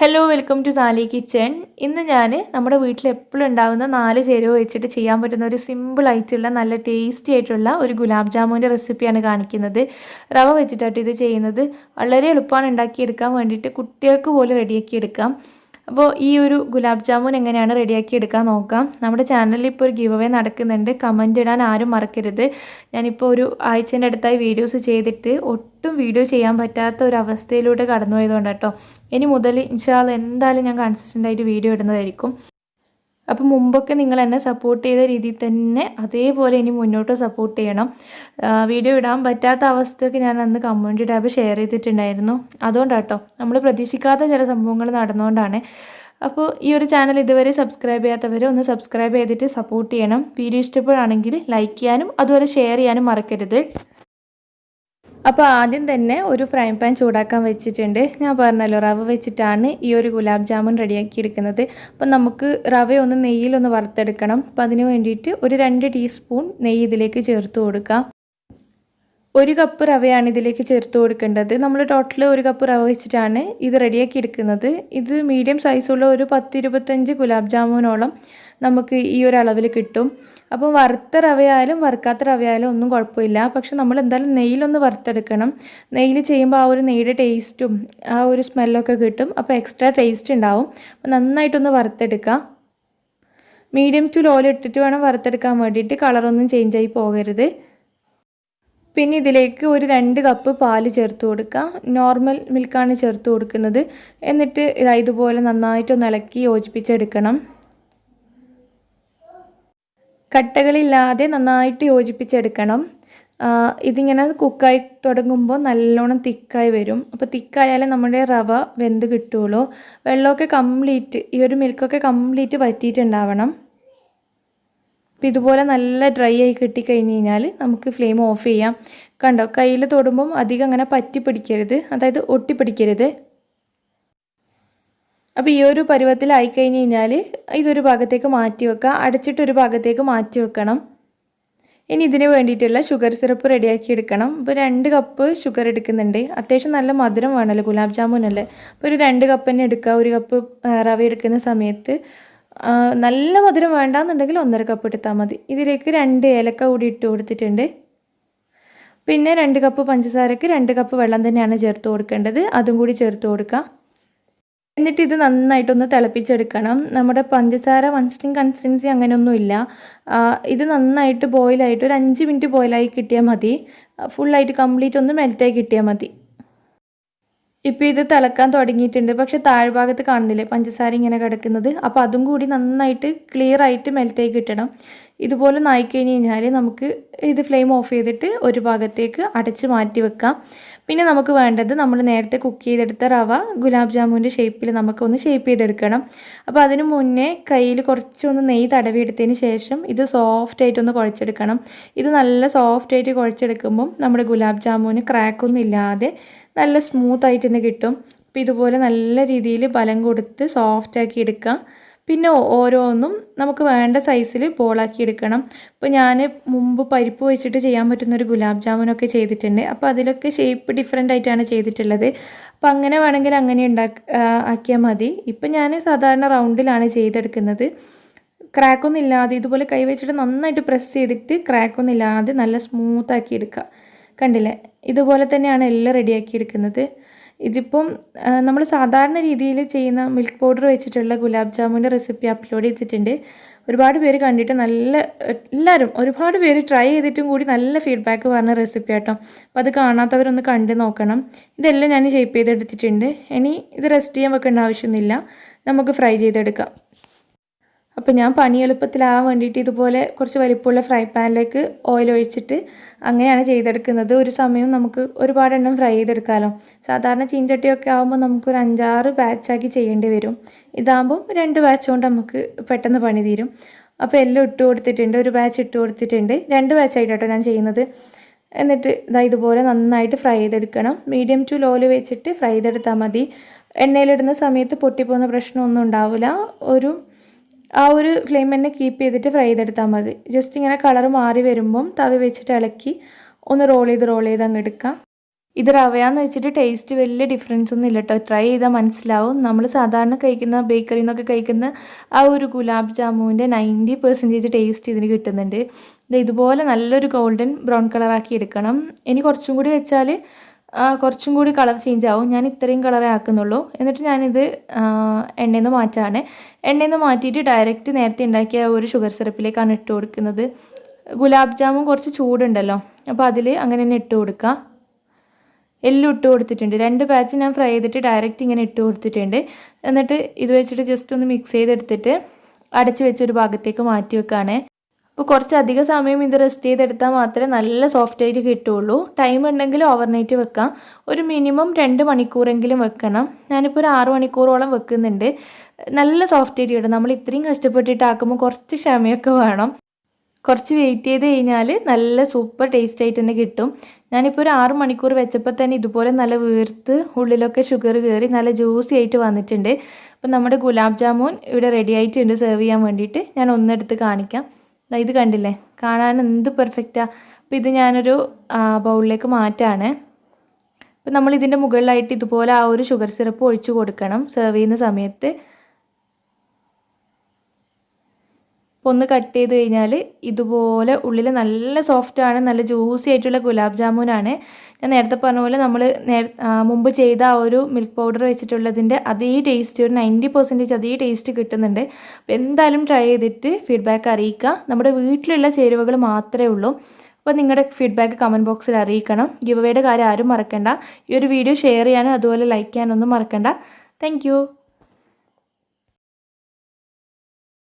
Hello welcome to Sally kitchen. ഇന്ന് ഞാൻ നമ്മുടെ വീട്ടിൽ എപ്പോഴും ഉണ്ടാകുന്ന 4 ചേരുവ വെച്ചിട്ട് ചെയ്യാൻ പറ്റുന്ന ഒരു സിമ്പിൾ ആയിട്ടുള്ള നല്ല ടേസ്റ്റി ആയിട്ടുള്ള ഒരു ഗുലാബ് ജാമുൻ്റെ റെസിപ്പിയാണ് കാണിക്കുന്നത്. റവ വെച്ചിട്ടാണ് ഇത് ചെയ്യുന്നത്. വളരെ എളുപ്പമാണ് ഉണ്ടാക്കിയെടുക്കാൻ വേണ്ടിയിട്ട്, കുട്ടികൾക്ക് പോലും റെഡിയാക്കി എടുക്കാം. അപ്പോൾ ഈ ഒരു ഗുലാബ് ജാമുൻ എങ്ങനെയാണ് റെഡിയാക്കി എടുക്കാൻ നോക്കാം. നമ്മുടെ ചാനലിൽ ഇപ്പോൾ ഒരു ഗിവ് അവേ നടക്കുന്നുണ്ട്. കമൻറ്റ് ഇടാൻ ആരും മറക്കരുത്. ഞാനിപ്പോൾ ഒരു ആഴ്ചേൻ്റെ അടുത്തായി വീഡിയോസ് ചെയ്തിട്ട് ഒട്ടും വീഡിയോ ചെയ്യാൻ പറ്റാത്ത ഒരു അവസ്ഥയിലൂടെ കടന്നു പോയതുകൊണ്ട് കേട്ടോ. ഇനി മുതൽ ഇൻഷാ അല്ലാഹ് എന്തായാലും ഞാൻ കൺസിസ്റ്റൻ്റ് ആയിട്ട് വീഡിയോ ഇടുന്നതായിരിക്കും. അപ്പം മുമ്പൊക്കെ നിങ്ങൾ എന്നെ സപ്പോർട്ട് ചെയ്ത രീതിയിൽ തന്നെ അതേപോലെ ഇനി മുന്നോട്ട് സപ്പോർട്ട് ചെയ്യണം. വീഡിയോ ഇടാൻ പറ്റാത്ത അവസ്ഥയൊക്കെ ഞാൻ അന്ന് കമ്മ്യൂണിറ്റി ടാബ് ഷെയർ ചെയ്തിട്ടുണ്ടായിരുന്നു. അതുകൊണ്ടാട്ടോ, നമ്മൾ പ്രതീക്ഷിക്കാത്ത ചില സംഭവങ്ങൾ നടന്നുകൊണ്ടാണ്. അപ്പോൾ ഈ ഒരു ചാനൽ ഇതുവരെ സബ്സ്ക്രൈബ് ചെയ്യാത്തവരെ ഒന്ന് സബ്സ്ക്രൈബ് ചെയ്തിട്ട് സപ്പോർട്ട് ചെയ്യണം. വീഡിയോ ഇഷ്ടപ്പെടുകയാണെങ്കിൽ ലൈക്ക് ചെയ്യാനും അതുപോലെ ഷെയർ ചെയ്യാനും മറക്കരുത്. അപ്പോൾ ആദ്യം തന്നെ ഒരു ഫ്രൈ പാൻ ചൂടാക്കാൻ വെച്ചിട്ടുണ്ട്. ഞാൻ പറഞ്ഞല്ലോ, റവ വെച്ചിട്ടാണ് ഈ ഒരു ഗുലാബ് ജാമുൻ റെഡിയാക്കി എടുക്കുന്നത്. അപ്പം നമുക്ക് റവയൊന്ന് നെയ്യിലൊന്ന് വറുത്തെടുക്കണം. അപ്പം അതിന് വേണ്ടിയിട്ട് ഒരു 2 ടീസ്പൂൺ നെയ്യ് ഇതിലേക്ക് ചേർത്ത് കൊടുക്കാം. 1 കപ്പ് റവയാണ് ഇതിലേക്ക് ചേർത്ത് കൊടുക്കേണ്ടത്. നമ്മൾ ടോട്ടൽ 1 കപ്പ് റവ വെച്ചിട്ടാണ് ഇത് റെഡിയാക്കി എടുക്കുന്നത്. ഇത് മീഡിയം സൈസുള്ള ഒരു 10-25 ഗുലാബ് ജാമുനോളം നമുക്ക് ഈ ഒരു അളവിൽ കിട്ടും. അപ്പോൾ വറുത്ത റവയായാലും വറുക്കാത്ത റവയായാലും ഒന്നും കുഴപ്പമില്ല. പക്ഷെ നമ്മൾ എന്തായാലും നെയ്യിലൊന്ന് വറുത്തെടുക്കണം. നെയ്യിൽ ചെയ്യുമ്പോൾ ആ ഒരു നെയ്യുടെ ടേസ്റ്റും ആ ഒരു സ്മെല്ലൊക്കെ കിട്ടും. അപ്പോൾ എക്സ്ട്രാ ടേസ്റ്റ് ഉണ്ടാവും. അപ്പോൾ നന്നായിട്ടൊന്ന് വറുത്തെടുക്കാം. മീഡിയം ടു ലോയിൽ ഇട്ടിട്ട് വേണം വറുത്തെടുക്കാൻ വേണ്ടിയിട്ട്. കളറൊന്നും ചേഞ്ചായി പോകരുത്. പിന്നെ ഇതിലേക്ക് ഒരു 2 കപ്പ് പാല് ചേർത്ത് കൊടുക്കുക. നോർമൽ മിൽക്കാണ് ചേർത്ത് കൊടുക്കുന്നത്. എന്നിട്ട് ഇതുപോലെ നന്നായിട്ടൊന്ന് ഇളക്കി യോജിപ്പിച്ചെടുക്കണം. കട്ടകളില്ലാതെ നന്നായിട്ട് യോജിപ്പിച്ചെടുക്കണം. ഇതിങ്ങനെ കുക്കായി തുടങ്ങുമ്പോൾ നല്ലോണം തിക്കായി വരും. അപ്പോൾ തിക്കായാലേ നമ്മുടെ റവ വെന്ത് കിട്ടുള്ളൂ. വെള്ളമൊക്കെ കംപ്ലീറ്റ്, ഈ ഒരു മിൽക്കൊക്കെ കംപ്ലീറ്റ് വറ്റിയിട്ടുണ്ടാവണം. അപ്പോൾ ഇതുപോലെ നല്ല ഡ്രൈ ആയി കിട്ടിക്കഴിഞ്ഞ് കഴിഞ്ഞാൽ നമുക്ക് ഫ്ലെയിം ഓഫ് ചെയ്യാം. കണ്ടോ, കയ്യിൽ തൊടുമ്പം അധികം അങ്ങനെ പറ്റി പിടിക്കരുത്, അതായത് ഒട്ടിപ്പിടിക്കരുത്. അപ്പോൾ ഈ ഒരു പരുവത്തിലായി കഴിഞ്ഞ് കഴിഞ്ഞാൽ ഇതൊരു ഭാഗത്തേക്ക് മാറ്റി വെക്കുക. അടച്ചിട്ടൊരു ഭാഗത്തേക്ക് മാറ്റി വെക്കണം. ഇനി ഇതിന് വേണ്ടിയിട്ടുള്ള ഷുഗർ സിറപ്പ് റെഡിയാക്കി എടുക്കണം. അപ്പോൾ 2 കപ്പ് ഷുഗർ എടുക്കുന്നുണ്ട്. അത്യാവശ്യം നല്ല മധുരം വേണമല്ലോ, ഗുലാബ് ജാമുനല്ലേ. അപ്പോൾ ഒരു 2 കപ്പ് തന്നെ എടുക്കുക. 1 കപ്പ് റവ എടുക്കുന്ന സമയത്ത് നല്ല മധുരം വേണ്ടാന്നുണ്ടെങ്കിൽ 1.5 കപ്പ് എടുത്താൽ മതി. ഇതിലേക്ക് 2 ഏലക്ക കൂടി ഇട്ട് കൊടുത്തിട്ടുണ്ട്. പിന്നെ 2 കപ്പ് പഞ്ചസാരക്ക് 2 കപ്പ് വെള്ളം തന്നെയാണ് ചേർത്ത് കൊടുക്കേണ്ടത്. അതും കൂടി ചേർത്ത് കൊടുക്കുക. എന്നിട്ട് ഇത് നന്നായിട്ടൊന്ന് തിളപ്പിച്ചെടുക്കണം. നമ്മുടെ പഞ്ചസാര വൺ സ്ട്രിങ് കൺസിസ്റ്റൻസി അങ്ങനെയൊന്നുമില്ല. ഇത് നന്നായിട്ട് ബോയിലായിട്ട് ഒരു 5 മിനിറ്റ് ബോയിലായി കിട്ടിയാൽ മതി. ഫുള്ളായിട്ട് കംപ്ലീറ്റ് ഒന്ന് മെൽറ്റായി കിട്ടിയാൽ മതി. ഇപ്പോൾ ഇത് തിളക്കാൻ തുടങ്ങിയിട്ടുണ്ട്. പക്ഷേ താഴ്ഭാഗത്ത് കാണുന്നില്ലേ പഞ്ചസാര ഇങ്ങനെ കിടക്കുന്നത്? അപ്പോൾ അതും കൂടി നന്നായിട്ട് ക്ലിയർ ആയിട്ട് മെൽറ്റായി കിട്ടണം. ഇതുപോലെ ഒന്നായി കഴിഞ്ഞ് കഴിഞ്ഞാൽ നമുക്ക് ഇത് ഫ്ലെയിം ഓഫ് ചെയ്തിട്ട് ഒരു ഭാഗത്തേക്ക് അടച്ച് മാറ്റി വെക്കാം. പിന്നെ നമുക്ക് വേണ്ടത് നമ്മൾ നേരത്തെ കുക്ക് ചെയ്തെടുത്ത റവ ഗുലാബ് ജാമുൻ്റെ ഷേപ്പിൽ നമുക്കൊന്ന് ഷേപ്പ് ചെയ്തെടുക്കണം. അപ്പോൾ അതിന് മുന്നേ കയ്യിൽ കുറച്ചൊന്ന് നെയ്യ് തടവിയെടുത്തതിന് ശേഷം ഇത് സോഫ്റ്റായിട്ടൊന്ന് കുഴച്ചെടുക്കണം. ഇത് നല്ല സോഫ്റ്റായിട്ട് കുഴച്ചെടുക്കുമ്പം നമ്മുടെ ഗുലാബ് ജാമുന് ക്രാക്കൊന്നും ഇല്ലാതെ നല്ല സ്മൂത്തായിട്ട് തന്നെ കിട്ടും. അപ്പോൾ ഇതുപോലെ നല്ല രീതിയിൽ ബലം കൊടുത്ത് സോഫ്റ്റാക്കി എടുക്കാം. പിന്നെ ഓരോന്നും നമുക്ക് വേണ്ട സൈസിൽ ബോളാക്കി എടുക്കണം. ഇപ്പോൾ ഞാൻ മുമ്പ് പരിപ്പ് വെച്ചിട്ട് ചെയ്യാൻ പറ്റുന്നൊരു ഗുലാബ് ജാമുനൊക്കെ ചെയ്തിട്ടുണ്ട്. അപ്പോൾ അതിലൊക്കെ ഷേപ്പ് ഡിഫറെൻ്റ് ആയിട്ടാണ് ചെയ്തിട്ടുള്ളത്. അപ്പോൾ അങ്ങനെ വേണമെങ്കിൽ അങ്ങനെ ആക്കിയാൽ മതി. ഇപ്പം ഞാൻ സാധാരണ റൗണ്ടിലാണ് ചെയ്തെടുക്കുന്നത്. ക്രാക്കൊന്നും ഇല്ലാതെ ഇതുപോലെ കൈ വെച്ചിട്ട് നന്നായിട്ട് പ്രസ് ചെയ്തിട്ട് ക്രാക്കൊന്നും ഇല്ലാതെ നല്ല സ്മൂത്താക്കി എടുക്കുക. കണ്ടില്ലേ, ഇതുപോലെ തന്നെയാണ് എല്ലാം റെഡിയാക്കി എടുക്കുന്നത്. ഇതിപ്പം നമ്മൾ സാധാരണ രീതിയിൽ ചെയ്യുന്ന മിൽക്ക് പൗഡർ വെച്ചിട്ടുള്ള ഗുലാബ് ജാമുൻ്റെ റെസിപ്പി അപ്ലോഡ് ചെയ്തിട്ടുണ്ട്. ഒരുപാട് പേര് കണ്ടിട്ട് എല്ലാവരും ഒരുപാട് പേര് ട്രൈ ചെയ്തിട്ടും കൂടി നല്ല ഫീഡ്ബാക്ക് പറഞ്ഞ റെസിപ്പി ആട്ടോ. അപ്പോൾ അത് കാണാത്തവരൊന്ന് കണ്ട് നോക്കണം. ഇതെല്ലാം ഞാൻ ഷേപ്പ് ചെയ്തെടുത്തിട്ടുണ്ട്. ഇനി ഇത് റെസ്റ്റ് ചെയ്യാൻ വെക്കേണ്ട ആവശ്യമൊന്നുമില്ല, നമുക്ക് ഫ്രൈ ചെയ്തെടുക്കാം. അപ്പോൾ ഞാൻ പണി എളുപ്പത്തിലാകാൻ വേണ്ടിയിട്ട് ഇതുപോലെ കുറച്ച് വലിപ്പമുള്ള ഫ്രൈ പാനിലേക്ക് ഓയിൽ ഒഴിച്ചിട്ട് അങ്ങനെയാണ് ചെയ്തെടുക്കുന്നത്. ഒരു സമയം നമുക്ക് ഒരുപാടെണ്ണം ഫ്രൈ ചെയ്തെടുക്കാമല്ലോ. സാധാരണ ചീഞ്ചട്ടിയൊക്കെ ആകുമ്പോൾ നമുക്കൊരു 5-6 ബാച്ചാക്കി ചെയ്യേണ്ടി വരും. ഇതാകുമ്പം 2 ബാച്ച് കൊണ്ട് നമുക്ക് പെട്ടെന്ന് പണി തീരും. അപ്പോൾ എല്ലാം ഇട്ട് കൊടുത്തിട്ടുണ്ട്. ഒരു ബാച്ച് ഇട്ട് കൊടുത്തിട്ടുണ്ട്. 2 ബാച്ചായിട്ടോ ഞാൻ ചെയ്യുന്നത്. എന്നിട്ട് ഇതുപോലെ നന്നായിട്ട് ഫ്രൈ ചെയ്തെടുക്കണം. മീഡിയം ടു ലോയിൽ വെച്ചിട്ട് ഫ്രൈ ചെയ്തെടുത്താൽ മതി. എണ്ണയിലിടുന്ന സമയത്ത് പൊട്ടിപ്പോകുന്ന പ്രശ്നമൊന്നും ഉണ്ടാവില്ല. ആ ഒരു ഫ്ലെയിം തന്നെ കീപ്പ് ചെയ്തിട്ട് ഫ്രൈ ചെയ്തെടുത്താൽ മതി. ജസ്റ്റ് ഇങ്ങനെ കളർ മാറി വരുമ്പം തവി വെച്ചിട്ട് ഇളക്കി ഒന്ന് റോൾ ചെയ്ത് അങ്ങ് എടുക്കാം. ഇത് റവയാന്ന് വെച്ചിട്ട് ടേസ്റ്റ് വലിയ ഡിഫറൻസ് ഒന്നും ഇല്ല കേട്ടോ. ട്രൈ ചെയ്താൽ മനസ്സിലാവും. നമ്മൾ സാധാരണ കഴിക്കുന്ന ബേക്കറിയിൽ നിന്നൊക്കെ കഴിക്കുന്ന ആ ഒരു ഗുലാബ് ജാമുവിൻ്റെ 90% ടേസ്റ്റ് ഇതിന് കിട്ടുന്നുണ്ട്. ഇതുപോലെ നല്ലൊരു ഗോൾഡൻ ബ്രൗൺ കളറാക്കി എടുക്കണം. ഇനി കുറച്ചും കൂടി വെച്ചാൽ കുറച്ചും കൂടി കളർ ചേഞ്ച് ആവും. ഞാൻ ഇത്രയും കളറേ ആക്കുന്നുള്ളൂ. എന്നിട്ട് ഞാനിത് എണ്ണയിൽ നിന്ന് മാറ്റാണ്. എണ്ണയിൽ നിന്ന് മാറ്റിയിട്ട് ഡയറക്റ്റ് നേരത്തെ ഉണ്ടാക്കിയ ഒരു ഷുഗർ സിറപ്പിലേക്കാണ് ഇട്ട് കൊടുക്കുന്നത്. ഗുലാബ് ജാമുൻ കുറച്ച് ചൂടുണ്ടല്ലോ, അപ്പോൾ അതിൽ അങ്ങനെ തന്നെ ഇട്ട് കൊടുക്കുക. എല്ലാം ഇട്ട് കൊടുത്തിട്ടുണ്ട്. 2 ബാച്ച് ഞാൻ ഫ്രൈ ചെയ്തിട്ട് ഡയറക്റ്റ് ഇങ്ങനെ ഇട്ട് കൊടുത്തിട്ടുണ്ട്. എന്നിട്ട് ഇത് വെച്ചിട്ട് ജസ്റ്റ് ഒന്ന് മിക്സ് ചെയ്തെടുത്തിട്ട് അടച്ച് വെച്ചൊരു ഭാഗത്തേക്ക് മാറ്റി വെക്കുകയാണ്. അപ്പോൾ കുറച്ചധികം സമയം ഇത് റെസ്റ്റ് ചെയ്തെടുത്താൽ മാത്രമേ നല്ല സോഫ്റ്റ് ആയിട്ട് കിട്ടുള്ളൂ. ടൈം ഉണ്ടെങ്കിൽ ഓവർനൈറ്റ് വെക്കാം. ഒരു മിനിമം 2 മണിക്കൂറെങ്കിലും വെക്കണം. ഞാനിപ്പോൾ ഒരു 6 മണിക്കൂറോളം വെക്കുന്നുണ്ട്. നല്ല സോഫ്റ്റ് ആയിട്ട് കിട്ടും. നമ്മൾ ഇത്രയും കഷ്ടപ്പെട്ടിട്ടാക്കുമ്പോൾ കുറച്ച് ക്ഷമയൊക്കെ വേണം. കുറച്ച് വെയിറ്റ് ചെയ്ത് കഴിഞ്ഞാൽ നല്ല സൂപ്പർ ടേസ്റ്റ് ആയിട്ട് തന്നെ കിട്ടും. ഞാനിപ്പോൾ ഒരു 6 മണിക്കൂർ വെച്ചപ്പോൾ തന്നെ ഇതുപോലെ നല്ല വീർത്ത് ഉള്ളിലൊക്കെ ഷുഗർ കയറി നല്ല ജ്യൂസി ആയിട്ട് വന്നിട്ടുണ്ട്. അപ്പം നമ്മുടെ ഗുലാബ് ജാമുൻ ഇവിടെ റെഡി ആയിട്ടുണ്ട് സെർവ് ചെയ്യാൻ വേണ്ടിയിട്ട്. ഞാൻ ഒന്നെടുത്ത് കാണിക്കാം. ഇത് കണ്ടില്ലേ, കാണാൻ എന്ത് പെർഫെക്റ്റാണ്. അപ്പോൾ ഇത് ഞാനൊരു ബൗളിലേക്ക് മാറ്റാണ്. അപ്പോൾ നമ്മൾ ഇതിൻ്റെ മുകളിലായിട്ട് ഇതുപോലെ ആ ഒരു ഷുഗർ സിറപ്പ് ഒഴിച്ച് കൊടുക്കണം സെർവ് ചെയ്യുന്ന സമയത്ത്. അപ്പോൾ ഒന്ന് കട്ട് ചെയ്ത് കഴിഞ്ഞാൽ ഇതുപോലെ ഉള്ളിൽ നല്ല സോഫ്റ്റാണ്, നല്ല ജ്യൂസി ആയിട്ടുള്ള ഗുലാബ് ജാമുനാണ്. ഞാൻ നേരത്തെ പറഞ്ഞ പോലെ നമ്മൾ മുമ്പ് ചെയ്ത ആ ഒരു മിൽക്ക് പൗഡർ വെച്ചിട്ടുള്ളതിൻ്റെ അതേ ടേസ്റ്റ്, ഒരു 90% അതേ ടേസ്റ്റ് കിട്ടുന്നുണ്ട്. അപ്പോൾ എന്തായാലും ട്രൈ ചെയ്തിട്ട് ഫീഡ്ബാക്ക് അറിയിക്കുക. നമ്മുടെ വീട്ടിലുള്ള ചേരുവകൾ മാത്രമേ ഉള്ളൂ. അപ്പോൾ നിങ്ങളുടെ ഫീഡ്ബാക്ക് കമൻറ്റ് ബോക്സിൽ അറിയിക്കണം. ഗിവ് അവേയുടെ കാര്യം ആരും മറക്കണ്ട. ഈ ഒരു വീഡിയോ ഷെയർ ചെയ്യാനും അതുപോലെ ലൈക്ക് ചെയ്യാനൊന്നും മറക്കണ്ട. താങ്ക്